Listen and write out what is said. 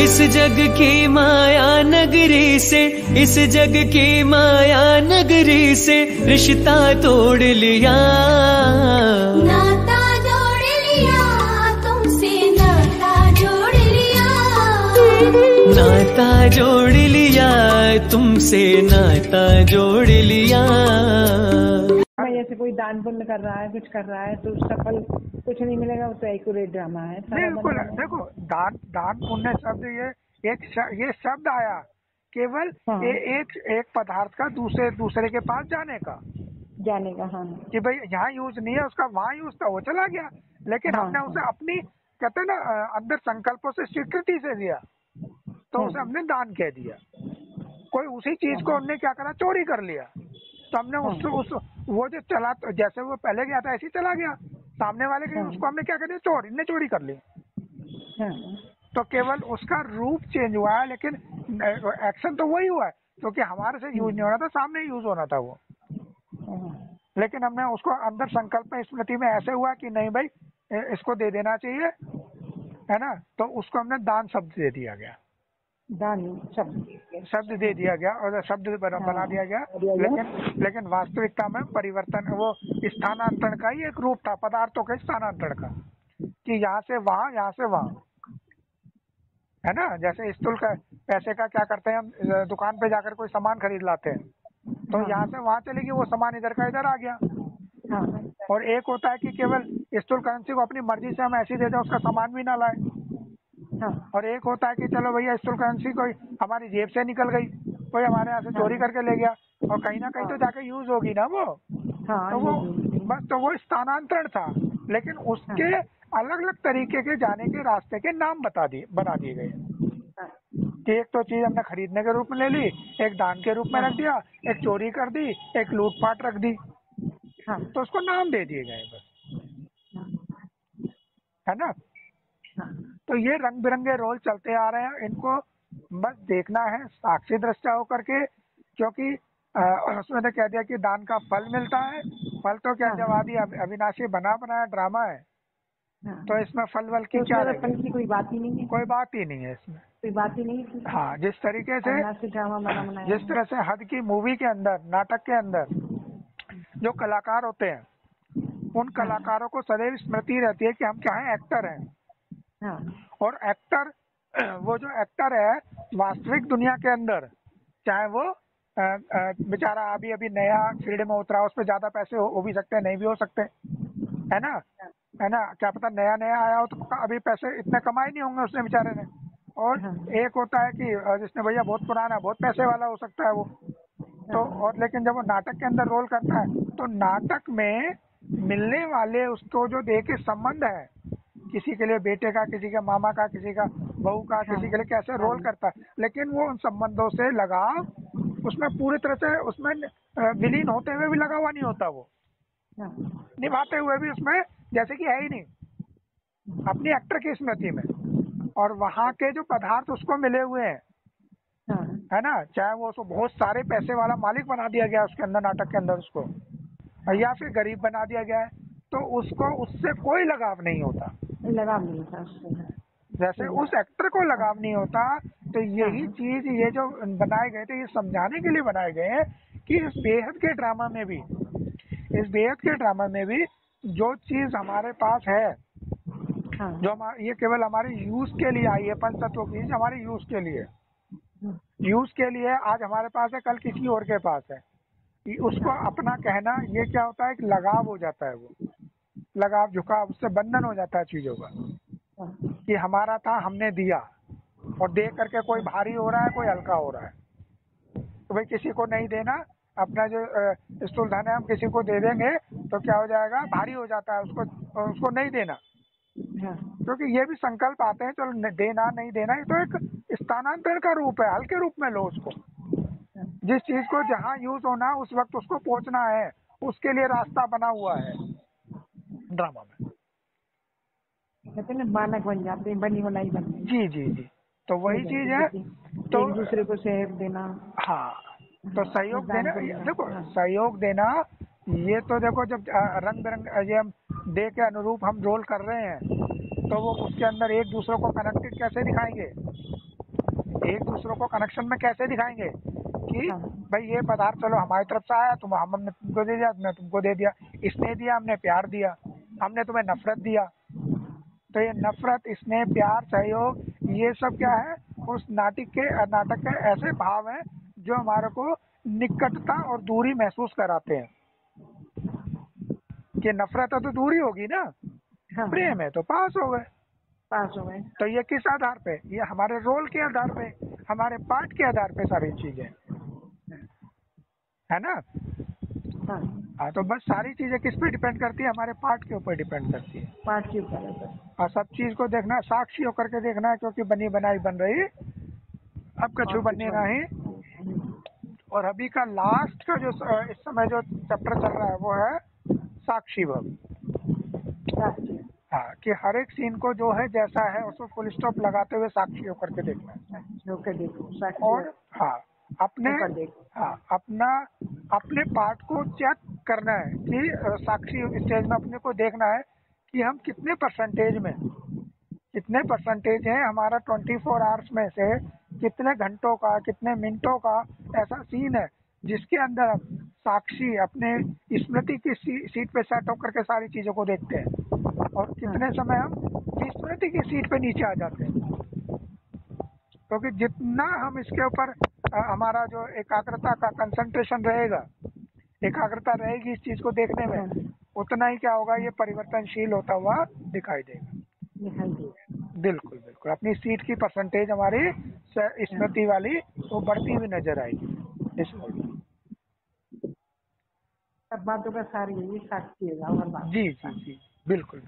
इस जग की माया नगरी से, इस जग की माया नगरी से रिश्ता तोड़ लिया, नाता जोड़ लिया तुमसे, नाता जोड़ लिया, नाता जोड़ लिया तुमसे, नाता जोड़ लिया। जैसे कोई दान पुण्य कर रहा है, कुछ कर रहा है, तो उसका फल कुछ नहीं मिलेगा, वो तो एक्यूरेट ड्रामा है। बिल्कुल। देखो दान पुण्य शब्द ये शब्द आया केवल एक पदार्थ का दूसरे के पास जाने का। हाँ कि भाई यहाँ यूज नहीं है उसका, वहाँ यूज था, वो चला गया। लेकिन हमने उसे अपनी कहते हैं ना अंदर संकल्पों से स्वीकृति से दिया, तो उसे हमने दान कह दिया। कोई उसी चीज को हमने क्या करा, चोरी कर लिया, तो हमने वो जो चला, जैसे वो पहले गया था ऐसे ही चला गया, सामने वाले के उसको हमने क्या कर दिया, इनने चोरी कर ली। तो केवल उसका रूप चेंज हुआ है, लेकिन एक्शन तो वही हुआ है, क्योंकि हमारे से यूज नहीं होना था, सामने यूज होना था वो। लेकिन हमने उसको अंदर संकल्प में, स्मृति में ऐसे हुआ कि नहीं भाई इसको दे देना चाहिए, है ना, तो उसको हमने दान शब्द दे दिया गया, दान शब्द दे दिया गया और शब्द बना दिया गया। लेकिन वास्तविकता में परिवर्तन, वो स्थानांतरण का ही एक रूप था, पदार्थों के स्थानांतरण का, कि यहाँ से वहाँ, यहाँ से वहाँ, है ना। जैसे स्थूल का पैसे का क्या करते हैं हम, दुकान पे जाकर कोई सामान खरीद लाते हैं, तो यहाँ से वहाँ चलेगी, वो सामान इधर का इधर आ गया। और एक होता है कि केवल स्थूल करेंसी को अपनी मर्जी से हम ऐसी दे दें, उसका सामान भी ना लाए। और एक होता है कि चलो भैया स्थूल करेंसी कोई हमारी जेब से निकल गई, कोई हमारे यहाँ से चोरी करके ले गया, और कहीं ना कहीं तो जाके यूज होगी ना वो। तो वो बस, तो वो स्थानांतरण था, लेकिन उसके अलग अलग तरीके के जाने के रास्ते के नाम बना दिए गए। कि एक तो चीज हमने खरीदने के रूप में ले ली, एक दान के रूप में रख दिया, एक चोरी कर दी, एक लूटपाट रख दी, तो उसको नाम दे दिए गए बस, है ना। तो ये रंग बिरंगे रोल चलते आ रहे हैं, इनको बस देखना है साक्षी दृष्टा होकर के, क्योंकि उसमें तो कह दिया कि दान का फल मिलता है। फल तो क्या, जब आदि अविनाशी बना बनाया ड्रामा है, तो इसमें फल वल की क्या है, कोई बात ही नहीं है, कोई बात ही नहीं है इसमें, कोई बात ही नहीं है। हाँ, जिस तरीके से जिस तरह से हद की मूवी के अंदर, नाटक के अंदर जो कलाकार होते हैं, उन कलाकारों को सदैव स्मृति रहती है कि हम क्या है, एक्टर हैं। और एक्टर, वो जो एक्टर है वास्तविक दुनिया के अंदर, चाहे वो बेचारा अभी नया फील्ड में उतरा, उस पर ज्यादा पैसे हो भी सकते हैं, नहीं भी हो सकते, है ना, क्या पता नया आया हो तो अभी पैसे इतने कमाए नहीं होंगे उसने बेचारे ने। और एक होता है कि जिसने भैया बहुत पुराना, बहुत पैसे वाला हो सकता है वो तो। और लेकिन जब वो नाटक के अंदर रोल करता है, तो नाटक में मिलने वाले उसको जो देखे संबंध है, किसी के लिए बेटे का, किसी के मामा का, किसी का बहू का, किसी के लिए कैसे रोल करता है, लेकिन वो उन संबंधों से लगाव उसमें पूरी तरह से उसमें विलीन होते हुए भी लगा हुआ नहीं होता, वो निभाते हुए भी उसमें जैसे कि है ही नहीं, अपनी एक्टर की स्मृति में। और वहाँ के जो पदार्थ उसको मिले हुए हैं, है ना, चाहे वो उसको बहुत सारे पैसे वाला मालिक बना दिया गया उसके अंदर, नाटक के अंदर उसको, या फिर गरीब बना दिया गया है, तो उसको उससे कोई लगाव नहीं होता, जैसे उस एक्टर को लगाव नहीं होता। तो यही चीज, ये जो बनाए गए थे, ये समझाने के लिए बनाए गए हैं कि इस बेहद के ड्रामा में भी जो चीज हमारे पास है, जो ये केवल हमारे यूज के लिए आई है, पंचतत्व की चीज हमारे यूज के लिए आज हमारे पास है, कल किसी और के पास है, उसको अपना कहना, ये क्या होता है, लगाव हो जाता है, वो लगाव, झुकाव, उससे बंधन हो जाता है चीजों का, कि हमारा था, हमने दिया, और दे करके कोई भारी हो रहा है, कोई हल्का हो रहा है। तो भाई किसी को नहीं देना, अपना जो स्थूल धन है हम किसी को दे देंगे तो क्या हो जाएगा, भारी हो जाता है, उसको नहीं देना, क्योंकि ये भी संकल्प आते हैं, चलो देना नहीं देना, ये तो एक स्थानांतरण का रूप है, हल्के रूप में लो उसको। जिस चीज को जहाँ यूज होना उस वक्त उसको पहुंचना है, उसके लिए रास्ता बना हुआ है ड्रामा में, कहते हैं मानक बन जाते हैं, बनी बनाई बन। जी, तो वही चीज है, तो एक दूसरे को सहयोग देना। हाँ, तो सहयोग देना, देखो सहयोग देना, ये तो देखो जब रंग बिरंग ये हम दे के अनुरूप हम रोल कर रहे हैं, तो वो उसके अंदर एक दूसरे को कनेक्टेड कैसे दिखाएंगे, एक दूसरे को कनेक्शन में कैसे दिखाएंगे कि हाँ। भाई ये पदार्थ चलो हमारी तरफ से आया, तुम हमने तुमको दे दिया, मैं तुमको दे दिया, इसने दिया, हमने प्यार दिया, हमने तुम्हें नफरत दिया। तो ये नफरत, स्नेह, प्यार, सहयोग, ये सब क्या है, उस नाटक के ऐसे भाव हैं जो हमारे को निकटता और दूरी महसूस कराते हैं। कि नफरत है तो दूरी होगी ना, हाँ। प्रेम है तो पास हो गए। पास हो गए। तो ये किस आधार पे? ये हमारे रोल के आधार पे, हमारे पार्ट के आधार पे सारी चीजें, है ना। हाँ, हाँ, तो बस सारी चीजें किस पे डिपेंड करती है? हमारे पार्ट के ऊपर डिपेंड करती है। पार्ट के ऊपर है बस। और सब चीज को देखना, साक्षी होकर के देखना है, क्योंकि बनी बनाई बन रही, अब कछु बनने नहीं। और अभी का लास्ट का जो इस समय जो चैप्टर चल रहा है वो है साक्षी भव। साक्षी। हाँ, कि हर एक सीन को जो है जैसा है उसको फुल स्टॉप लगाते हुए साक्षी होकर के देखना है। होकर देखो साक्षी। और हाँ, अपने होकर देखो। हाँ अपने पार्ट को चेक करना है कि साक्षी स्टेज में अपने को देखना है कि हम कितने परसेंटेज हैं हमारा 24 आवर्स में से, कितने घंटों का, कितने मिनटों का ऐसा सीन है जिसके अंदर हम साक्षी अपने स्मृति की सीट पे सेट होकर के सारी चीजों को देखते हैं, और कितने समय हम स्मृति की सीट पे नीचे आ जाते हैं। क्योंकि जितना हम इसके ऊपर हमारा जो एकाग्रता का कंसंट्रेशन रहेगा, एकाग्रता रहेगी इस चीज को देखने में, उतना ही क्या होगा, ये परिवर्तनशील होता हुआ दिखाई देगा। बिल्कुल बिल्कुल, अपनी सीट की परसेंटेज हमारी स्मृति वाली वो बढ़ती हुई नजर आएगी इस मोड में। सब बातों का सार यही साक्षी है। जी जी जी, बिल्कुल।